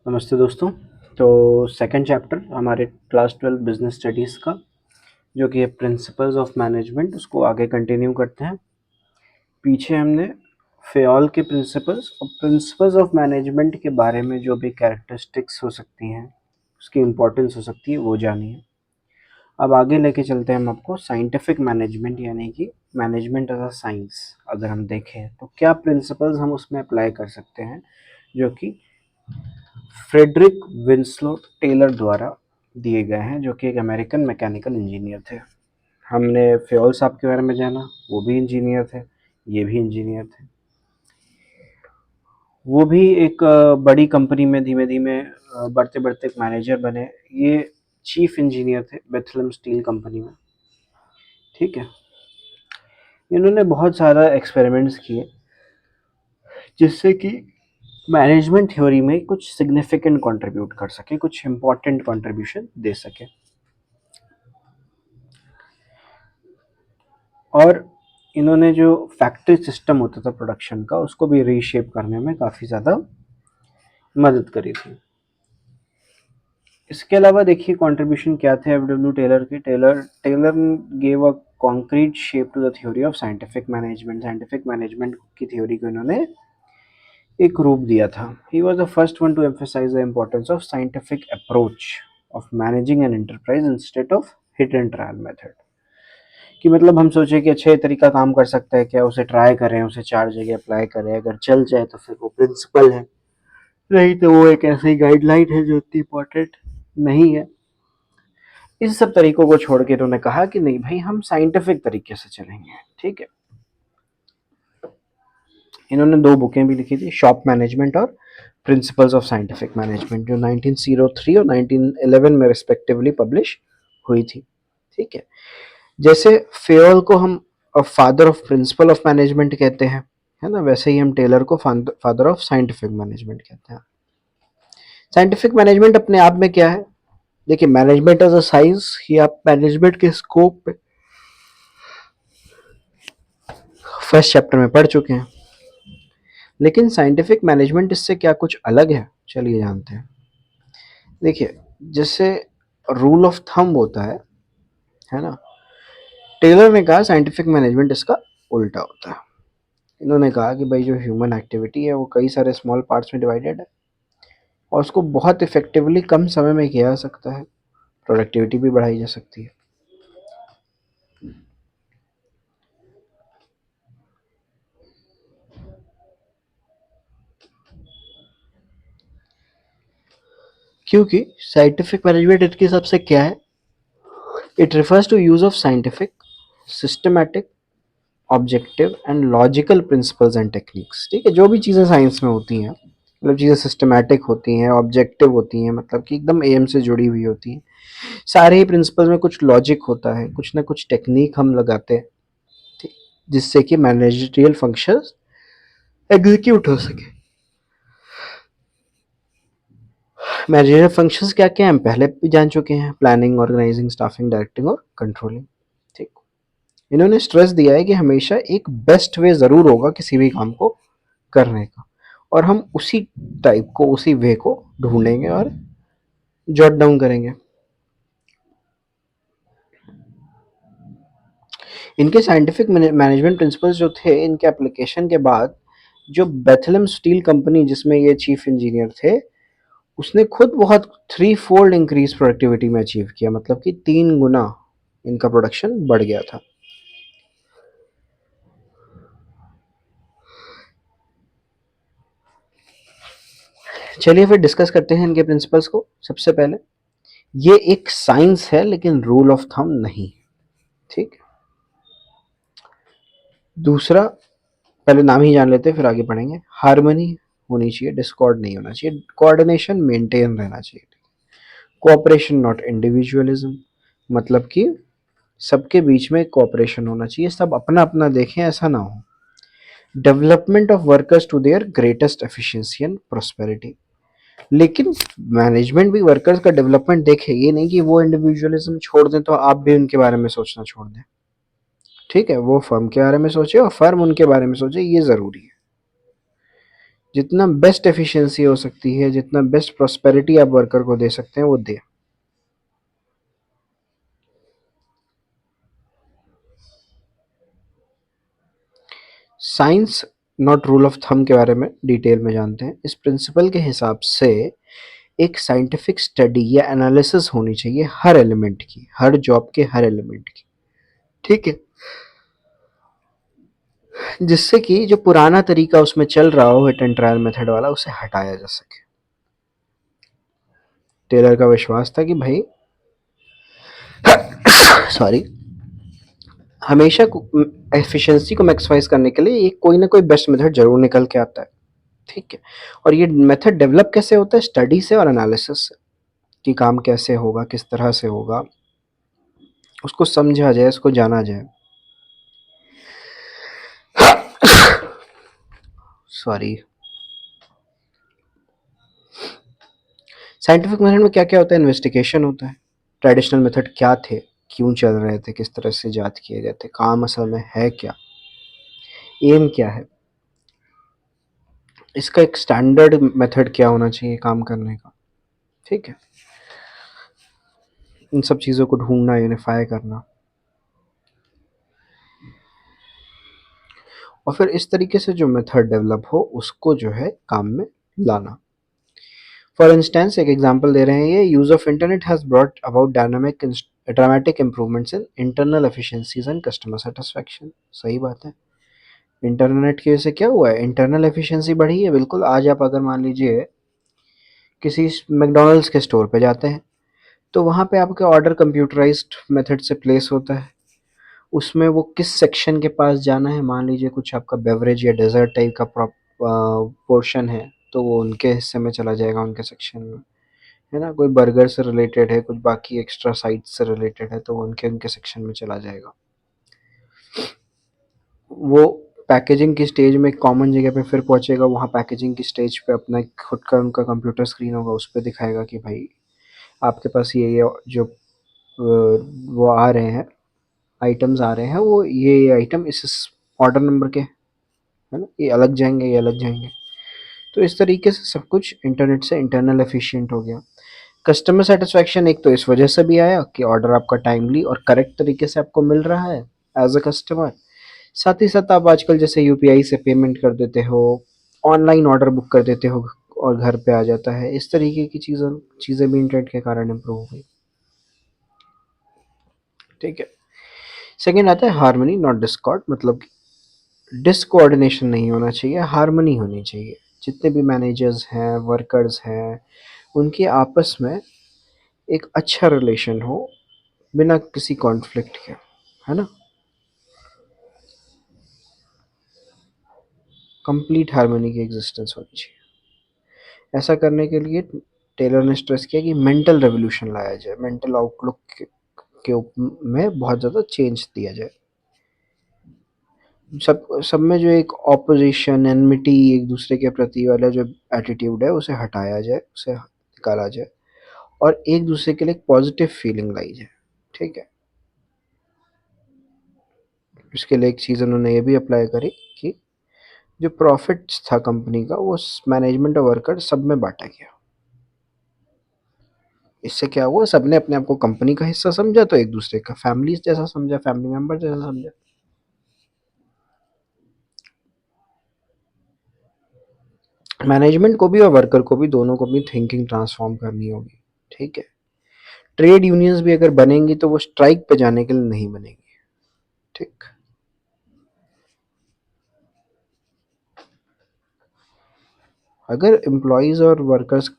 नमस्ते दोस्तों। तो सेकंड चैप्टर हमारे क्लास 12 बिजनेस स्टडीज़ का जो कि है प्रिंसिपल्स ऑफ मैनेजमेंट, उसको आगे कंटिन्यू करते हैं। पीछे हमने फेयोल के प्रिंसिपल्स और प्रिंसिपल्स ऑफ मैनेजमेंट के बारे में जो भी कैरेक्टरिस्टिक्स हो सकती हैं, उसकी इम्पोर्टेंस हो सकती है, वो जानी है। अब आगे लेके चलते हैं हम आपको साइंटिफिक मैनेजमेंट, यानी कि मैनेजमेंट एज अ साइंस। अगर हम देखें तो क्या प्रिंसिपल्स हम उसमें अप्लाई कर सकते हैं, जो कि फ्रेडरिक विंस्लो टेलर द्वारा दिए गए हैं, जो कि एक अमेरिकन मैकेनिकल इंजीनियर थे। हमने फेयोल साहब के बारे में जाना, वो भी इंजीनियर थे, ये भी इंजीनियर थे। वो भी एक बड़ी कंपनी में धीमे धीमे बढ़ते बढ़ते एक मैनेजर बने। ये चीफ इंजीनियर थे बेथलेम स्टील कंपनी में। ठीक है, इन्होंने बहुत सारा एक्सपेरिमेंट्स किए जिससे कि मैनेजमेंट थ्योरी में कुछ सिग्निफिकेंट कंट्रीब्यूट कर सके, कुछ इंपॉर्टेंट कंट्रीब्यूशन दे सके। और इन्होंने जो फैक्ट्री सिस्टम होता था प्रोडक्शन का, उसको भी रीशेप करने में काफ़ी ज़्यादा मदद करी थी। इसके अलावा देखिए कंट्रीब्यूशन क्या थे एफ.डब्ल्यू. टेलर के। Taylor Taylor gave a concrete shape to the theory of scientific management. Scientific management की थ्योरी को इन्होंने एक रूप दिया था। He was the first one to emphasise the importance of scientific approach of managing an enterprise instead of hit and trial method. कि मतलब हम सोचे कि अच्छा ये तरीका काम कर सकता है क्या, उसे ट्राई करें, उसे 4 जगह अप्लाई करें, अगर चल जाए तो फिर वो प्रिंसिपल है, नहीं तो वो एक ऐसी गाइडलाइन है जो इतनी इम्पोर्टेंट नहीं है। इन सब तरीकों को छोड़ के उन्होंने कहा कि नहीं भाई, हम साइंटिफिक तरीके से चलेंगे। ठीक है, इन्होंने 2 बुकें भी लिखी थी, शॉप मैनेजमेंट और प्रिंसिपल्स ऑफ साइंटिफिक मैनेजमेंट, जो 1903 और 1911 में रिस्पेक्टिवली पब्लिश हुई थी। ठीक है, जैसे फेयोल को हम father of principle of management कहते हैं, है ना, वैसे ही हम टेलर को फादर ऑफ साइंटिफिक मैनेजमेंट कहते हैं। साइंटिफिक मैनेजमेंट अपने आप में क्या है? देखिए, मैनेजमेंट एज अ साइंस ही आप मैनेजमेंट के स्कोप में फर्स्ट चैप्टर में पढ़ चुके हैं, लेकिन साइंटिफिक मैनेजमेंट इससे क्या कुछ अलग है, चलिए जानते हैं। देखिए, जैसे रूल ऑफ थंब होता है ना, टेलर ने कहा साइंटिफिक मैनेजमेंट इसका उल्टा होता है। इन्होंने कहा कि भाई जो ह्यूमन एक्टिविटी है वो कई सारे स्मॉल पार्ट्स में डिवाइडेड है और उसको बहुत इफेक्टिवली कम समय में किया जा सकता है, प्रोडक्टिविटी भी बढ़ाई जा सकती है। क्योंकि साइंटिफिक मैनेजमेंट इनके हिसाब से क्या है, it refers to use of scientific systematic objective and logical principles and techniques. ठीक है, जो भी चीज़ें साइंस में होती हैं, मतलब चीज़ें सिस्टमैटिक होती हैं, ऑब्जेक्टिव होती हैं, मतलब कि एकदम एम से जुड़ी हुई होती हैं। सारे ही प्रिंसिपल्स में कुछ लॉजिक होता है, कुछ ना कुछ टेक्निक हम लगाते हैं, ठीक, जिससे कि मैनेजरियल फंक्शंस एग्जीक्यूट हो सके। मैनेजरियल फंक्शंस क्या क्या हैं हम पहले भी जान चुके हैं, प्लानिंग, ऑर्गेनाइजिंग, स्टाफिंग, डायरेक्टिंग और कंट्रोलिंग। ठीक, इन्होंने स्ट्रेस दिया है कि हमेशा एक बेस्ट वे ज़रूर होगा किसी भी काम को करने का, और हम उसी टाइप को, उसी वे को ढूंढेंगे और जॉट डाउन करेंगे। इनके साइंटिफिक मैनेजमेंट प्रिंसिपल्स जो थे, इनके एप्लीकेशन के बाद जो बेथलेम स्टील कंपनी जिसमें ये चीफ इंजीनियर थे, उसने खुद बहुत 3-fold इंक्रीज प्रोडक्टिविटी में अचीव किया, मतलब कि 3 गुना इनका प्रोडक्शन बढ़ गया था। चलिए फिर डिस्कस करते हैं इनके प्रिंसिपल्स को। सबसे पहले, ये एक साइंस है लेकिन रूल ऑफ थंब नहीं। ठीक, दूसरा, पहले नाम ही जान लेते हैं फिर आगे पढ़ेंगे। हार्मनी होनी चाहिए, डिस्कॉर्ड नहीं होना चाहिए, कोऑर्डिनेशन मेंटेन रहना चाहिए। कोऑपरेशन नॉट इंडिविजुअलिज्म, मतलब कि सबके बीच में कोऑपरेशन होना चाहिए, सब अपना अपना देखें, ऐसा ना हो। Development of workers to their greatest efficiency and prosperity, लेकिन मैनेजमेंट भी वर्कर्स का डेवलपमेंट देखे, ये नहीं कि वो इंडिविजुअलिज्म छोड़ दें तो आप भी उनके बारे में सोचना छोड़ दें। ठीक है, वो फर्म के बारे में सोचे और फर्म उनके बारे में सोचे, ये जरूरी है। जितना बेस्ट एफिशिएंसी हो सकती है, जितना बेस्ट प्रॉस्पेरिटी आप वर्कर को दे सकते हैं वो दे। Science not rule of thumb के बारे में डिटेल में जानते हैं। इस प्रिंसिपल के हिसाब से एक साइंटिफिक स्टडी या एनालिसिस होनी चाहिए हर एलिमेंट की, हर जॉब के हर एलिमेंट की, ठीक है, जिससे कि जो पुराना तरीका उसमें चल रहा हो हिट एंड ट्रायल मेथड वाला, उसे हटाया जा सके। टेलर का विश्वास था कि भाई सॉरी, हमेशा एफिशिएंसी को मैक्सिमाइज करने के लिए एक कोई ना कोई बेस्ट मेथड जरूर निकल के आता है, ठीक है। और ये मेथड डेवलप कैसे होता है? स्टडी से और एनालिसिस से, कि काम कैसे होगा, किस तरह से होगा, उसको समझा जाए, उसको जाना जाए। सॉरी। साइंटिफिक मेथड में क्या क्या होता है? इन्वेस्टिगेशन होता है, ट्रेडिशनल मेथड क्या थे, क्यों चल रहे थे, किस तरह से जांच किए गए थे, काम असल में है क्या, एम क्या है, इसका एक स्टैंडर्ड मेथड क्या होना चाहिए काम करने का, ठीक है। इन सब चीज़ों को ढूंढना, यूनिफाई करना, और फिर इस तरीके से जो मेथड डेवलप हो उसको जो है काम में लाना। फॉर इंस्टेंस एक एग्जांपल दे रहे हैं, ये use of internet has brought about dynamic dramatic improvements in internal efficiencies and customer satisfaction. सही बात है, इंटरनेट की वजह से क्या हुआ है? इंटरनल एफिशिएंसी बढ़ी है। बिल्कुल, आज आप अगर मान लीजिए किसी मैकडॉनल्ड्स के स्टोर पे जाते हैं, तो वहाँ पे आपका ऑर्डर कंप्यूटराइज्ड मेथड से प्लेस होता है। उसमें वो किस सेक्शन के पास जाना है, मान लीजिए कुछ आपका बेवरेज या डेजर्ट टाइप का पोर्शन है, तो वो उनके हिस्से में चला जाएगा, उनके सेक्शन में, है ना। कोई बर्गर से रिलेटेड है, कुछ बाकी एक्स्ट्रा साइट्स से रिलेटेड है, तो वो उनके उनके सेक्शन में चला जाएगा। वो पैकेजिंग की स्टेज में एक कॉमन जगह पे फिर पहुंचेगा, वहाँ पैकेजिंग की स्टेज पे अपना एक खुद का उनका कंप्यूटर स्क्रीन होगा, उस पर दिखाएगा कि भाई आपके पास ये जो वो आ रहे हैं, आइटम्स आ रहे हैं, वो ये आइटम इस ऑर्डर नंबर के, है ना, ये अलग जाएंगे, ये अलग जाएंगे। तो इस तरीके से सब कुछ इंटरनेट से इंटरनल एफिशिएंट हो गया। कस्टमर सेटिस्फैक्शन एक तो इस वजह से भी आया कि ऑर्डर आपका टाइमली और करेक्ट तरीके से आपको मिल रहा है एज अ कस्टमर। साथ ही साथ आप आजकल जैसे यूपीआई से पेमेंट कर देते हो, ऑनलाइन ऑर्डर बुक कर देते हो और घर पे आ जाता है। इस तरीके की चीज़ें भी इंटरनेट के कारण इम्प्रूव हो गई, ठीक है। सेकेंड आता है हारमोनी नॉट डिस्कॉर्ड, मतलब डिसकोऑर्डिनेशन नहीं होना चाहिए, हारमोनी होनी चाहिए। जितने भी मैनेजर्स हैं, वर्कर्स हैं, उनके आपस में एक अच्छा रिलेशन हो, बिना किसी कॉन्फ्लिक्ट के, है ना। कंप्लीट हारमोनी की एग्जिस्टेंस होनी चाहिए। ऐसा करने के लिए टेलर ने स्ट्रेस किया कि मेंटल रेवोल्यूशन लाया जाए, मेंटल आउटलुक में बहुत ज़्यादा चेंज दिया जाए। सब में जो एक ऑपोजिशन, एनमिटी, एक दूसरे के प्रति वाला जो एटीट्यूड है उसे हटाया जाए, उसे निकाला जाए, और एक दूसरे के लिए एक पॉजिटिव फीलिंग लाई जाए, ठीक है। इसके लिए एक चीज़ उन्होंने ये भी अप्लाई करी कि जो प्रॉफिट्स था कंपनी का, वो मैनेजमेंट और वर्कर सब में बांटा गया। इससे क्या हुआ, सबने अपने आप को कंपनी का हिस्सा समझा, तो एक दूसरे का फैमिली जैसा समझा, फैमिली मेंबर जैसा समझा। मैनेजमेंट को भी और वर्कर को भी, दोनों को भी थिंकिंग ट्रांसफॉर्म करनी होगी, ठीक है। ट्रेड यूनियंस भी अगर बनेंगी तो वो स्ट्राइक पे जाने के लिए नहीं बनेंगी, ठीक। अगर एम्प्लॉयज़ और वर्कर्स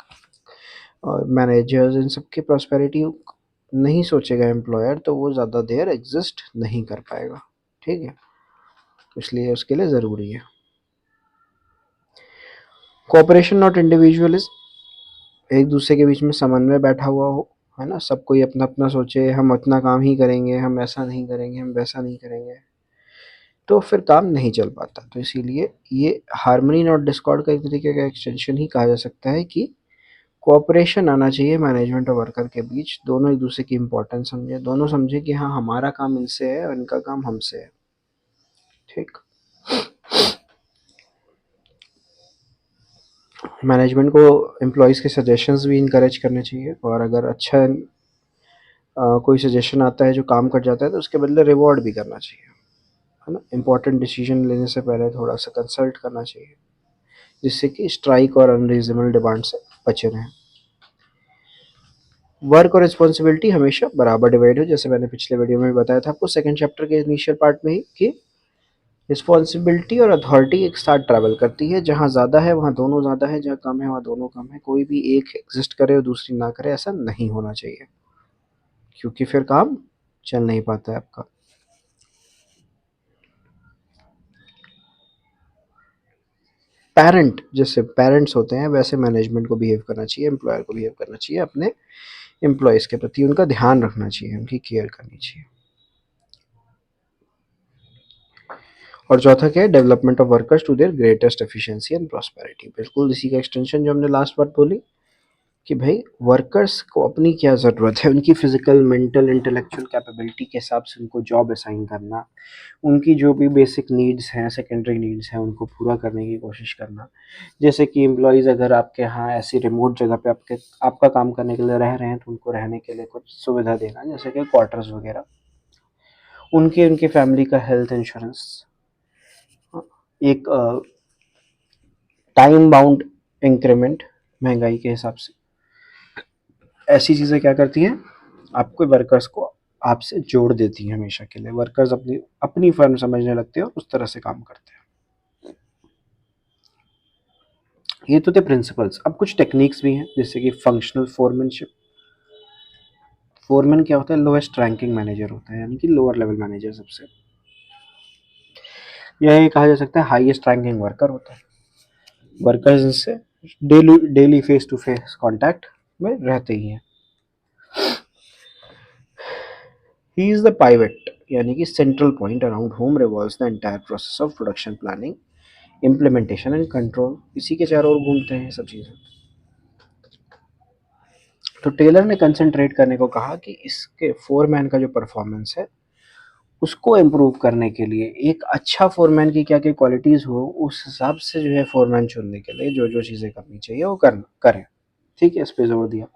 और मैनेजर्स इन सब की प्रॉस्पेरिटी नहीं सोचेगा एम्प्लॉयर, तो वो ज़्यादा देर एग्जिस्ट नहीं कर पाएगा, ठीक है। इसलिए उसके लिए ज़रूरी है कोऑपरेशन नॉट इंडिविजुअलिज्म, एक दूसरे के बीच में समन्वय बैठा हुआ हो, है ना। सब कोई अपना अपना सोचे, हम अपना काम ही करेंगे, हम ऐसा नहीं करेंगे, हम वैसा नहीं करेंगे, तो फिर काम नहीं चल पाता। तो इसीलिए ये हार्मनी नॉट डिस्कॉर्ड का एक तरीके का एक्सटेंशन ही कहा जा सकता है कि कोऑपरेशन आना चाहिए मैनेजमेंट और वर्कर के बीच। दोनों एक दूसरे की इंपॉर्टेंस समझे, दोनों समझे कि हाँ हमारा काम इनसे है और इनका काम हमसे है, ठीक। मैनेजमेंट को एम्प्लॉयज़ के सजेशंस भी इनकरेज करने चाहिए, और अगर अच्छा कोई सजेशन आता है जो काम कर जाता है तो उसके बदले रिवॉर्ड भी करना चाहिए, है ना। इंपॉर्टेंट डिसीजन लेने से पहले थोड़ा सा कंसल्ट करना चाहिए, जिससे कि स्ट्राइक और अनरीजनेबल डिमांड से बचे रहें। वर्क और रिस्पॉन्सिबिलिटी हमेशा बराबर डिवाइड हो, जैसे मैंने पिछले वीडियो में बताया था आपको सेकंड चैप्टर के इनिशियल पार्ट में ही, कि रिस्पॉन्सिबिलिटी और अथॉरिटी एक साथ ट्रैवल करती है। जहाँ ज़्यादा है वहाँ दोनों ज़्यादा है, जहाँ कम है वहाँ दोनों कम है। कोई भी एक एग्जिस्ट करे और दूसरी ना करे, ऐसा नहीं होना चाहिए, क्योंकि फिर काम चल नहीं पाता है आपका। पेरेंट जैसे पेरेंट्स होते हैं वैसे मैनेजमेंट को बिहेव करना चाहिए, एम्प्लॉयर को बिहेव करना चाहिए, अपने एम्प्लॉयज़ के प्रति उनका ध्यान रखना चाहिए, उनकी केयर करनी चाहिए। और चौथा क्या है, development of workers to their greatest efficiency and prosperity. बिल्कुल इसी का एक्सटेंशन जो हमने लास्ट बात बोली, कि भाई वर्कर्स को अपनी क्या ज़रूरत है, उनकी फिजिकल, मेंटल, इंटेलेक्चुअल कैपेबिलिटी के हिसाब से उनको जॉब असाइन करना, उनकी जो भी बेसिक नीड्स हैं, सेकेंडरी नीड्स हैं, उनको पूरा करने की कोशिश करना। जैसे कि एम्प्लॉयज़ अगर आपके यहाँ ऐसी रिमोट जगह पे आपका काम करने के लिए रह रहे हैं, तो उनको रहने के लिए कुछ सुविधा देना, जैसे कि क्वार्टर्स वगैरह, उनके उनके फैमिली का हेल्थ इंश्योरेंस, एक टाइम बाउंड इंक्रीमेंट महंगाई के हिसाब से, ऐसी चीज़ें क्या करती हैं, आपको वर्कर्स को आपसे जोड़ देती हैं हमेशा के लिए। वर्कर्स अपनी अपनी फर्म समझने लगते हैं और उस तरह से काम करते हैं। ये तो थे प्रिंसिपल्स। अब कुछ टेक्निक्स भी हैं, जैसे कि फंक्शनल फोरमैनशिप। फोरमैन क्या होता है, लोएस्ट रैंकिंग मैनेजर होता है, यानी कि लोअर लेवल मैनेजर सबसे। यह कहा जा सकता है हाईएस्ट रैंकिंग वर्कर होता है। वर्कर्स इनसे daily daily face to face contact में रहते ही हैं। ही इज द पाइवेट, यानी कि central point around home revolves the entire process of production planning, implementation and control. इसी के चारों ओर घूमते हैं सब चीज़ें। तो टेलर ने कंसंट्रेट करने को कहा कि इसके फोरमैन का जो परफॉर्मेंस है उसको इम्प्रूव करने के लिए, एक अच्छा फोरमैन की क्या क्या क्वालिटीज़ हो, उस हिसाब से जो है फोरमैन चुनने के लिए जो जो चीज़ें करनी चाहिए वो करें। ठीक है, इस पे जोर दिया।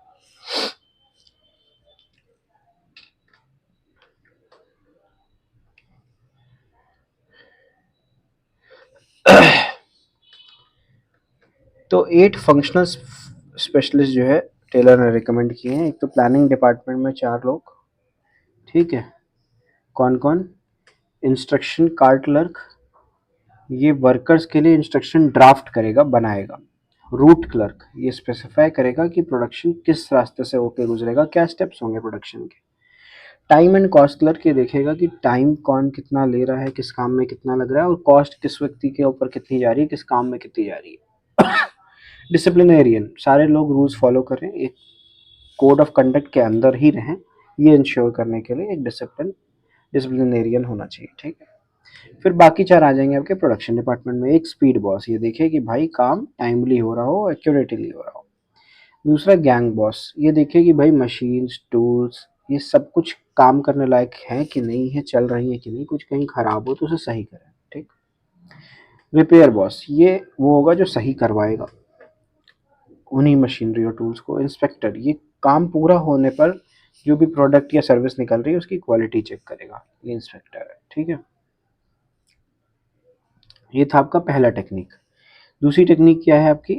तो 8 फंक्शनल स्पेशलिस्ट जो है टेलर ने रिकमेंड किए हैं। एक तो प्लानिंग डिपार्टमेंट में 4 लोग, ठीक है। कौन कौन, इंस्ट्रक्शन कार्ड क्लर्क, ये वर्कर्स के लिए इंस्ट्रक्शन ड्राफ्ट करेगा, बनाएगा। रूट क्लर्क, ये स्पेसिफाई करेगा कि प्रोडक्शन किस रास्ते से होकर गुजरेगा, क्या स्टेप्स होंगे प्रोडक्शन के। टाइम एंड कॉस्ट क्लर्क ये देखेगा कि टाइम कौन कितना ले रहा है, किस काम में कितना लग रहा है, और कॉस्ट किस व्यक्ति के ऊपर कितनी जा रही है, किस काम में कितनी जा रही है। डिसिप्लिनेरियन, सारे लोग रूल्स फॉलो करें, एक कोड ऑफ कंडक्ट के अंदर ही रहें, ये इंश्योर करने के लिए एक डिसिप्लिनेरियन होना चाहिए, ठीक है। फिर बाकी 4 आ जाएंगे आपके प्रोडक्शन डिपार्टमेंट में। एक स्पीड बॉस, ये देखे कि भाई काम टाइमली हो रहा हो, एक्यूरेटली हो रहा हो। दूसरा गैंग बॉस, ये देखे कि भाई मशीन्स, टूल्स, ये सब कुछ काम करने लायक है कि नहीं है, चल रही है कि नहीं, कुछ कहीं खराब हो तो उसे सही करें, ठीक। रिपेयर बॉस, ये वो होगा जो सही करवाएगा उन्हीं मशीनरी और टूल्स को। इंस्पेक्टर, ये काम पूरा होने पर जो भी प्रोडक्ट या सर्विस निकल रही है उसकी क्वालिटी चेक करेगा, ये इंस्पेक्टर है, ठीक है। ये था आपका पहला टेक्निक। दूसरी टेक्निक क्या है आपकी,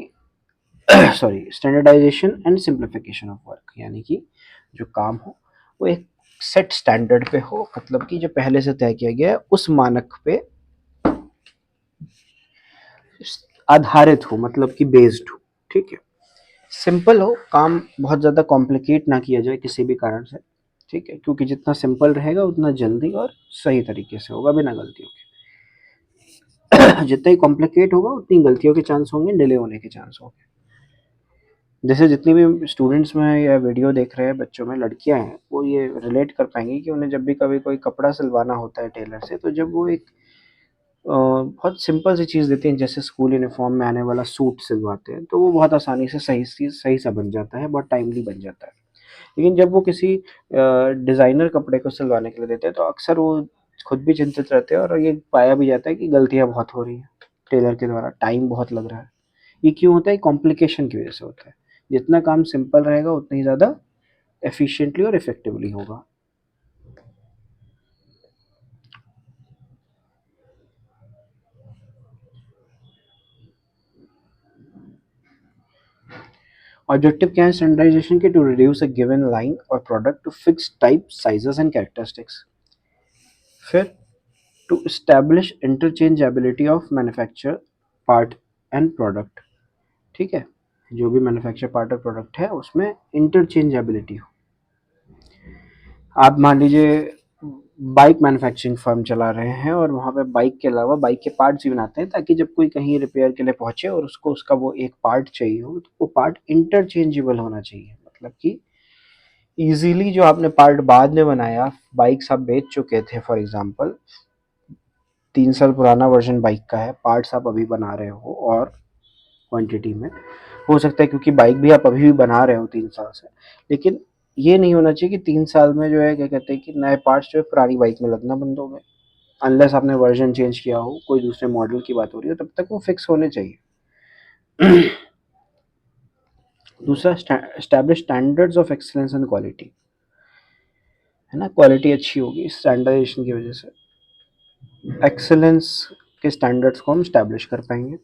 sorry, standardisation and simplification of work, यानी कि जो काम हो वो एक सेट स्टैंडर्ड पे हो, मतलब कि जो पहले से तय किया गया है उस मानक पे आधारित हो, मतलब कि बेस्ड हो, ठीक है। सिंपल हो काम, बहुत ज़्यादा कॉम्प्लिकेट ना किया जाए किसी भी कारण से, ठीक है, क्योंकि जितना सिंपल रहेगा उतना जल्दी और सही तरीके से होगा, बिना गलतियों के। जितना ही कॉम्प्लिकेट होगा उतनी गलतियों के चांस होंगे, डिले होने के चांस होंगे। जैसे जितनी भी स्टूडेंट्स में या वीडियो देख रहे हैं बच्चों में लड़कियां हैं, वो ये रिलेट कर पाएंगी कि उन्हें जब भी कभी कोई कपड़ा सिलवाना होता है टेलर से, तो जब वो एक बहुत सिंपल सी चीज़ देते हैं, जैसे स्कूल यूनिफॉर्म में आने वाला सूट सिलवाते हैं, तो वो बहुत आसानी से सही सा बन जाता है, बहुत टाइमली बन जाता है। लेकिन जब वो किसी डिज़ाइनर कपड़े को सिलवाने के लिए देते हैं, तो अक्सर वो खुद भी चिंतित रहते हैं, और ये पाया भी जाता है कि गलतियाँ बहुत हो रही हैं टेलर के द्वारा, टाइम बहुत लग रहा है। ये क्यों होता है? कॉम्प्लिकेशन की वजह से होता है। जितना काम सिंपल रहेगा उतना ही ज़्यादा एफिशिएंटली और इफेक्टिवली होगा। ऑब्जेक्टिव क्या है स्टैंडर्डाइजेशन के? To reduce a given line और product to fix type sizes and characteristics. फिर to establish interchangeability of manufacture part and product. ठीक है, जो भी मैन्युफैक्चर पार्ट और प्रोडक्ट है उसमें इंटरचेंजेबिलिटी हो। आप मान लीजिए बाइक मैन्युफैक्चरिंग फर्म चला रहे हैं और वहाँ पे बाइक के अलावा बाइक के पार्ट्स भी बनाते हैं, ताकि जब कोई कहीं रिपेयर के लिए पहुंचे और उसको उसका वो एक पार्ट चाहिए हो तो वो पार्ट इंटरचेंजेबल होना चाहिए। मतलब कि इजीली जो आपने पार्ट बाद में बनाया, बाइक्स आप बेच चुके थे फॉर एग्जांपल, 3 साल पुराना वर्जन बाइक का है, पार्ट्स आप अभी बना रहे हो और क्वांटिटी में हो सकता है, क्योंकि बाइक भी आप अभी भी बना रहे हो 3 साल से। लेकिन ये नहीं होना चाहिए कि 3 साल में जो है क्या कहते हैं कि नए पार्ट्स जो है पुरानी बाइक में लगना बंद हो गए। अनलेस आपने वर्जन चेंज किया हो, कोई दूसरे मॉडल की बात हो रही है, तब तक वो फिक्स होने चाहिए। दूसरा, establish standards of excellence and quality, है ना। क्वालिटी अच्छी होगी स्टैंडर्डाइजेशन की वजह से, एक्सीलेंस के स्टैंडर्ड्स को हम स्टैब्लिश कर पाएंगे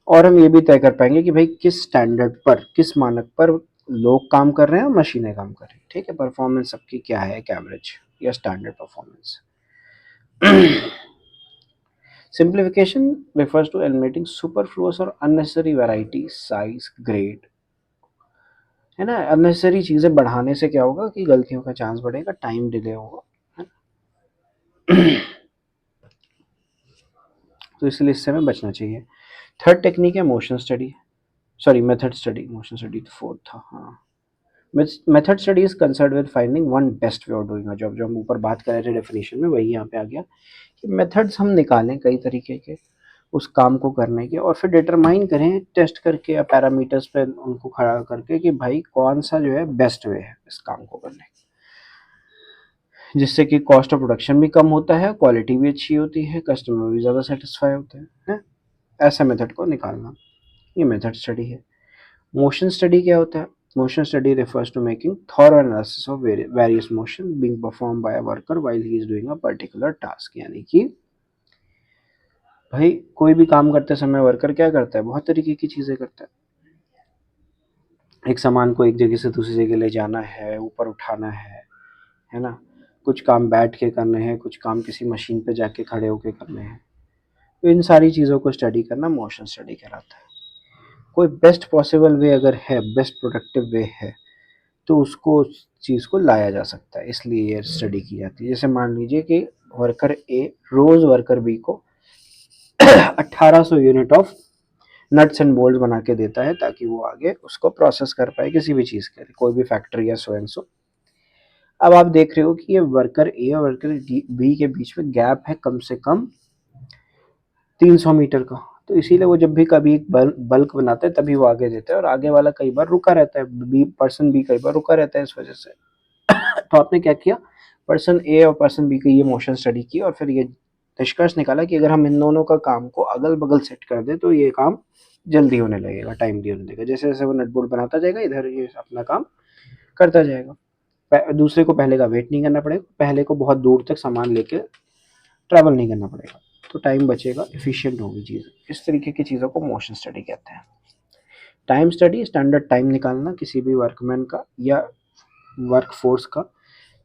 और हम ये भी तय कर पाएंगे कि भाई किस स्टैंडर्ड पर, किस मानक पर लोग काम कर रहे हैं और मशीनें काम कर रही हैं। ठीक है, परफॉर्मेंस सबकी क्या है, एक एवरेज या standard performance. Simplification refers to eliminating superfluous और unnecessary variety, size, grade, है ना। अननेसेसरी चीजें बढ़ाने से क्या होगा कि गलतियों का चांस बढ़ेगा, टाइम डिले होगा, है ना। तो इसलिए इससे हमें बचना चाहिए। थर्ड टेक्निक है motion study, sorry method study. Motion study तो फोर्थ था, हाँ। Method study is concern with finding one best way of doing a job. जो हम ऊपर बात कर रहे थे डेफिनेशन में, वही यहाँ पे आ गया कि मेथड्स हम निकालें कई तरीके के उस काम को करने के, और फिर डिटरमाइन करें टेस्ट करके या पैरामीटर्स पे उनको खड़ा करके कि भाई कौन सा जो है बेस्ट वे है इस काम को करने का, जिससे कि कॉस्ट ऑफ प्रोडक्शन भी कम होता है, क्वालिटी भी अच्छी होती है, कस्टमर भी ज़्यादा सेटिस्फाई होते हैं। ऐसा मेथड को निकालना, ये मेथड स्टडी है। मोशन स्टडी क्या होता है? Motion study refers to making thorough analysis of various motion being performed by a worker while he is doing a particular task। यानी कि भाई कोई भी काम करते समय वर्कर क्या करता है, बहुत तरीके की चीज़ें करता है। एक सामान को एक जगह से दूसरी जगह ले जाना है, ऊपर उठाना है ना। कुछ काम बैठ के करने हैं, कुछ काम किसी मशीन पे जाके खड़े होके करने हैं। तो इन सारी चीज़ों को स्टडी करना मोशन स्टडी कहलाता है। कोई बेस्ट पॉसिबल वे अगर है, बेस्ट प्रोडक्टिव वे है, तो उसको उस चीज़ को लाया जा सकता है, इसलिए ये स्टडी की जाती है। जैसे मान लीजिए कि वर्कर ए रोज़ वर्कर बी को 1800 unit of nuts and bolt बना के देता है, ताकि वो आगे उसको प्रोसेस कर पाए किसी भी चीज़ के लिए, कोई भी फैक्ट्री या सो एंड सो। अब आप देख रहे हो कि ये वर्कर ए और वर्कर बी के बीच में गैप है कम से कम 300 मीटर का। तो इसीलिए वो जब भी कभी एक बल्क बनाता है तभी वो आगे देता है, और आगे वाला कई बार रुका रहता है, बी पर्सन बी कई बार रुका रहता है इस वजह से। तो आपने क्या किया, पर्सन ए और पर्सन बी की ये मोशन स्टडी की और फिर ये निष्कर्ष निकाला कि अगर हम इन दोनों का काम को अगल बगल सेट कर दें तो ये काम जल्दी होने लगेगा, टाइमली होने लगेगा। जैसे जैसे वो नट बोल्ट बनाता जाएगा, इधर ये अपना काम करता जाएगा। दूसरे को पहले का वेट नहीं करना पड़ेगा, पहले को बहुत दूर तक सामान लेके ट्रैवल नहीं करना पड़ेगा, तो टाइम बचेगा, एफिशिएंट होगी चीज़। इस तरीके की चीज़ों को मोशन स्टडी कहते हैं। टाइम स्टडी, स्टैंडर्ड टाइम निकालना किसी भी वर्कमैन का या वर्क फोर्स का,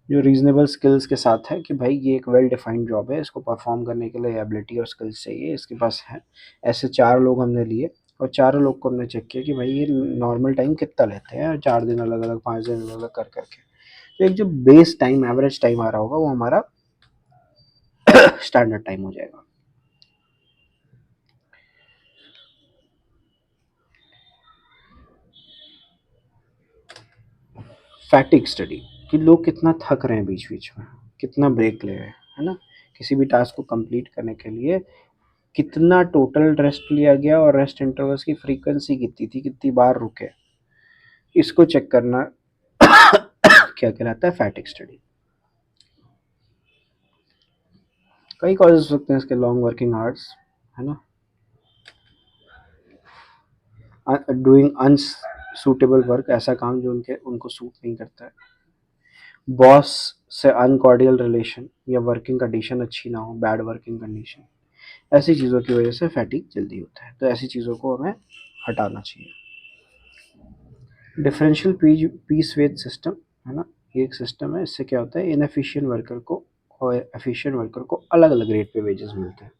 जो रीजनेबल स्किल्स के साथ है कि भाई ये एक वेल डिफाइंड जॉब है, इसको परफॉर्म करने के लिए एबिलिटी और स्किल्स चाहिए, इसके पास है। ऐसे 4 लोग हमने लिए और चारों लोग को हमने चेक किया कि भाई ये नॉर्मल टाइम कितना लेते हैं, 4 दिन अलग अलग, 5 दिन अलग अलग कर करके। तो एक जो बेस टाइम, एवरेज टाइम आ रहा होगा, वो हमारा स्टैंडर्ड टाइम हो जाएगा। फैटिक स्टडी, कि लोग कितना थक रहे हैं बीच बीच में, कितना ब्रेक ले रहे हैं, है ना। किसी भी टास्क को कंप्लीट करने के लिए कितना टोटल रेस्ट लिया गया और रेस्ट इंटरवल्स की फ्रीक्वेंसी कितनी थी, कितनी बार रुके, इसको चेक करना क्या कहलाता है, फैटिक स्टडी। कई कॉजेज हो सकते हैं इसके, लॉन्ग वर्किंग आवर्स, है ना, डूइंग अनसूटेबल वर्क, ऐसा काम जो उनको सूट नहीं करता है, बॉस से अनकॉर्डियल रिलेशन या वर्किंग कंडीशन अच्छी ना हो, बैड वर्किंग कंडीशन, ऐसी चीज़ों की वजह से फैटिग जल्दी होता है। तो ऐसी चीज़ों को हमें हटाना चाहिए। डिफरेंशियल पीस वेज सिस्टम, है ना, ये एक सिस्टम है। इससे क्या होता है, इनएफिशिएंट वर्कर को और एफिशिएंट वर्कर को अलग अलग रेट पे वेजेस मिलते हैं।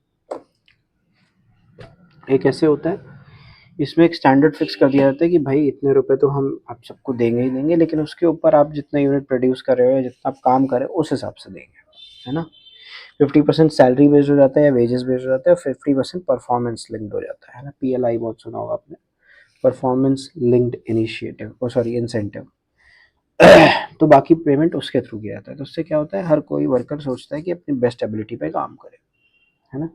एक ऐसे होता है, इसमें एक स्टैंडर्ड फिक्स कर दिया जाता है कि भाई इतने रुपए तो हम आप सबको देंगे ही देंगे, लेकिन उसके ऊपर आप जितना यूनिट प्रोड्यूस कर रहे हो या जितना आप काम कर रहे हो उस हिसाब से देंगे, है ना। 50% सैलरी बेस्ड हो जाता है या वेजेस बेस्ड हो जाता है, 50% परफॉर्मेंस लिंक्ड हो जाता है ना, PLI बहुत सुना होगा आपने, परफॉर्मेंस लिंक्ड इनिशिएटिव, ओ सॉरी इंसेंटिव। तो बाकी पेमेंट उसके थ्रू किया जाता है। तो उससे क्या होता है, हर कोई वर्कर सोचता है कि अपनी बेस्ट एबिलिटी पे काम करे, है ना।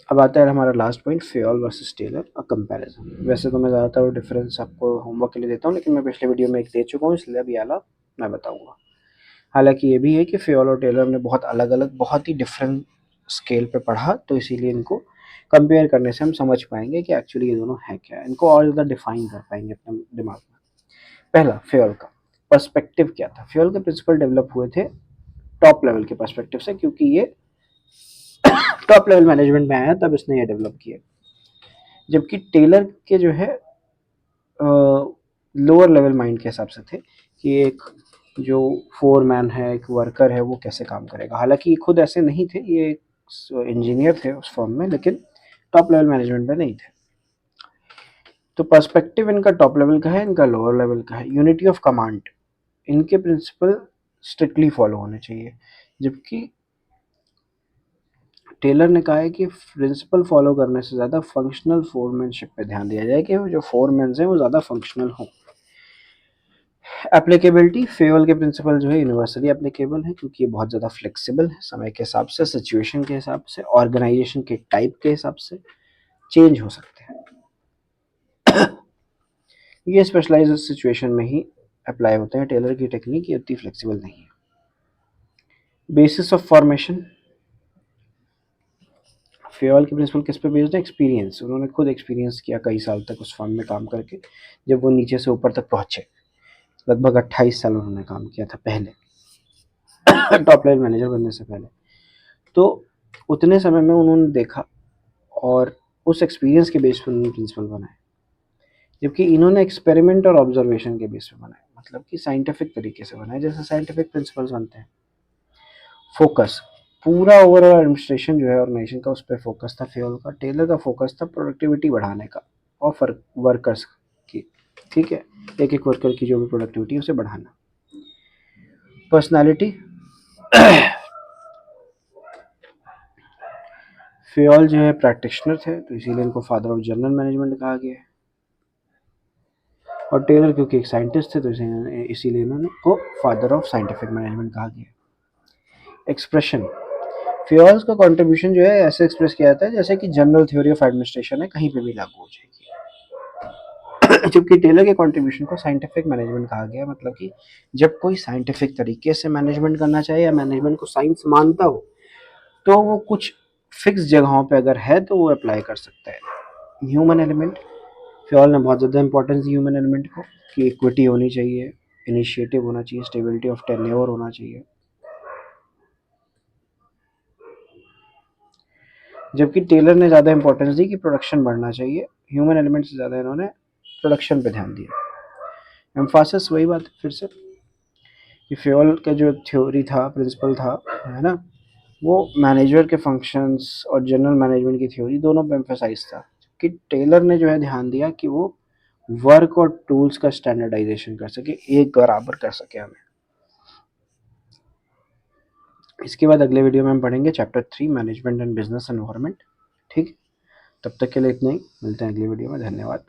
अब आता है हमारा last point, Fayol versus Taylor a comparison. वैसे तो मैं ज़्यादातर डिफरेंस आपको होमवर्क के लिए देता हूँ, लेकिन मैं पिछले वीडियो में एक दे चुका हूँ, इसलिए अभी आला मैं बताऊँगा। हालांकि ये भी है कि फेयोल और टेलर ने बहुत अलग अलग, बहुत ही डिफरेंट स्केल पे पढ़ा, तो इसीलिए इनको कंपेयर करने से हम समझ पाएंगे कि एक्चुअली ये दोनों है क्या, इनको और ज़्यादा डिफाइन कर पाएंगे अपने दिमाग में। पहला, फेयोल का पर्सपेक्टिव क्या था। फेयोल के प्रिंसिपल डेवलप हुए थे टॉप लेवल के पर्सपेक्टिव से, क्योंकि ये टॉप लेवल मैनेजमेंट में आया तब इसने ये डेवलप किया। जबकि टेलर के जो है लोअर लेवल माइंड के हिसाब से थे कि एक जो फोरमैन है, एक वर्कर है, वो कैसे काम करेगा। हालांकि ये खुद ऐसे नहीं थे, ये इंजीनियर थे उस फॉर्म में, लेकिन टॉप लेवल मैनेजमेंट में नहीं थे। तो पर्सपेक्टिव इनका टॉप लेवल का है, इनका लोअर लेवल का है। यूनिटी ऑफ कमांड, इनके प्रिंसिपल स्ट्रिक्टली फॉलो होने चाहिए, जबकि टेलर ने कहा है कि प्रिंसिपल फॉलो करने से ज़्यादा फंक्शनल फोरमैनशिप पे ध्यान दिया जाए, कि जो फोरमैन हैं वो ज़्यादा फंक्शनल हों। एप्लीकेबिलिटी, फेयोल के प्रिंसिपल जो है यूनिवर्सली एप्लीकेबल है, क्योंकि ये बहुत ज़्यादा फ्लेक्सिबल है, समय के हिसाब से, सिचुएशन के हिसाब से, ऑर्गेनाइजेशन के टाइप के हिसाब से चेंज हो सकते हैं। ये स्पेशलाइज्ड सिचुएशन में ही अप्लाई होते हैं। टेलर की टेक्निक ये उतनी फ्लेक्सिबल नहीं है। बेसिस ऑफ फॉर्मेशन, फेयोल के प्रिंसिपल किस पे बेस्ड है, एक्सपीरियंस। उन्होंने खुद एक्सपीरियंस किया कई साल तक उस फर्म में काम करके, जब वो नीचे से ऊपर तक पहुंचे। लगभग 28 साल उन्होंने काम किया था पहले टॉप लेवल मैनेजर बनने से पहले। तो उतने समय में उन्होंने देखा और उस एक्सपीरियंस के बेस पर उन्होंने प्रिंसिपल बनाए, जबकि इन्होंने एक्सपेरिमेंट और ऑब्जर्वेशन के बेस पे बनाए, मतलब कि साइंटिफिक तरीके से बनाए, जैसे साइंटिफिक प्रिंसिपल्स बनते हैं। फोकस, पूरा ओवरऑल एडमिनिस्ट्रेशन जो है ऑर्गेनाइजेशन का, उस पर फोकस था फेयोल का। टेलर का फोकस था प्रोडक्टिविटी बढ़ाने का और वर्कर्स की, ठीक है, एक एक वर्कर की जो भी प्रोडक्टिविटी है उसे बढ़ाना। पर्सनालिटी, फेयोल जो है प्रैक्टिशनर थे, तो इसीलिए इनको फादर ऑफ जनरल मैनेजमेंट कहा गया है। और टेलर क्योंकि एक साइंटिस्ट थे, तो इसीलिए इन्होंने को फादर ऑफ साइंटिफिक मैनेजमेंट कहा गया। एक्सप्रेशन, फेयोल्स का कंट्रीब्यूशन जो है ऐसे एक्सप्रेस किया जाता है जैसे कि जनरल थ्योरी ऑफ एडमिनिस्ट्रेशन है, कहीं पे भी लागू हो जाएगी। जबकि टेलर के कंट्रीब्यूशन को साइंटिफिक मैनेजमेंट कहा गया, मतलब कि जब कोई साइंटिफिक तरीके से मैनेजमेंट करना चाहे या मैनेजमेंट को साइंस मानता हो, तो वो कुछ फिक्स जगहों पे अगर है तो वो अप्लाई कर सकता है। ह्यूमन एलिमेंट, फेयोल ने बहुत ज़्यादा इंपॉर्टेंस दी ह्यूमन एलिमेंट को, कि इक्विटी होनी चाहिए, इनिशिएटिव होना चाहिए, स्टेबिलिटी ऑफ टेन्योर होना चाहिए। जबकि टेलर ने ज़्यादा इंपॉर्टेंस दी कि प्रोडक्शन बढ़ना चाहिए, ह्यूमन एलिमेंट से ज़्यादा इन्होंने प्रोडक्शन पे ध्यान दिया। एम्फासिस वही बात है फिर से, कि फेयोल का जो थ्योरी था, प्रिंसिपल था, है ना, वो मैनेजर के फंक्शंस और जनरल मैनेजमेंट की थ्योरी दोनों पे एम्फेसाइज था, कि टेलर ने जो है ध्यान दिया कि वो वर्क और टूल्स का स्टैंडर्डाइजेशन कर सके, एक बराबर कर सके हमें। इसके बाद अगले वीडियो में हम पढ़ेंगे chapter 3, management and business environment. ठीक, तब तक के लिए इतना ही, मिलते हैं अगली वीडियो में। धन्यवाद।